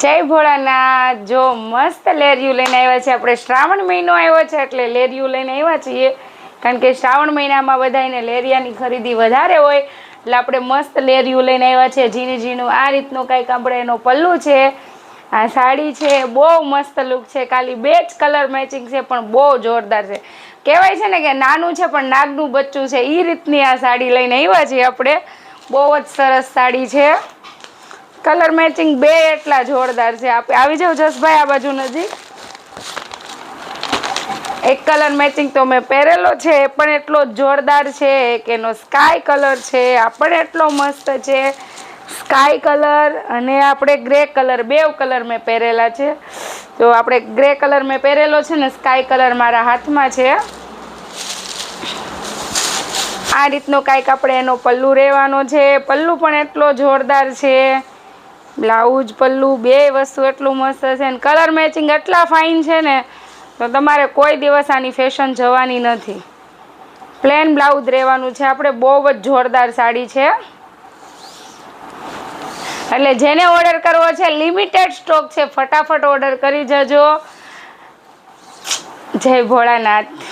જય ભોળાનાથ। જો મસ્ત લેરિયું લઈને આવ્યા છે આપણે। શ્રાવણ મહિનો આવ્યો છે એટલે લેરિયું લઈને આવ્યા છીએ, કારણ કે શ્રાવણ મહિનામાં બધાને લેરિયાની ખરીદી વધારે હોય એટલે આપણે મસ્ત લેરિયું લઈને આવ્યા છે। ઝીણી ઝીણું આ રીતનું કંઈક આપણે એનો પલ્લું છે, આ સાડી છે, બહુ મસ્ત લુક છે। ખાલી 2 જ કલર મેચિંગ છે પણ બહુ જોરદાર છે। કહેવાય છે ને કે નાનું છે પણ નાગનું બચ્ચું છે, એ રીતની આ સાડી લઈને આવ્યા છીએ આપણે। બહુ જ સરસ સાડી છે, કલર મેચિંગ 2 એટલા જોરદાર છે। આપણે આવી જાવ જસભાઈ આ બાજુ નજીક। એક કલર મેચિંગ તો મેં પહેરેલો છે, એ પણ એટલો જોરદાર છે કે એનો સ્કાય કલર છે, આ પણ એટલો મસ્ત છે। સ્કાય કલર અને આપણે ગ્રે કલર, 2 કલર મેં પહેરેલા છે। તો આપણે ગ્રે કલર મેં પહેરેલો છે ને સ્કાય કલર મારા હાથમાં છે। આ રીતનો કાંઈક આપણે એનો પલ્લુ રહેવાનો છે, પલ્લુ પણ એટલો જોરદાર છે। બ્લાઉઝ પલ્લુ 2 વસ્તુ એટલું મસ્ત છે ને કલર મેચિંગ એટલા ફાઇન છે ને, તો તમારે કોઈ દિવસ આની ફેશન જવાની નથી। પ્લેન બ્લાઉઝ રહેવાનું છે આપણે, બહુ જ જોરદાર સાડી છે। એટલે જેને ઓર્ડર કરવો છે લિમિટેડ સ્ટોક છે, ફટાફટ ઓર્ડર કરી જજો। જય ભોળાનાથ।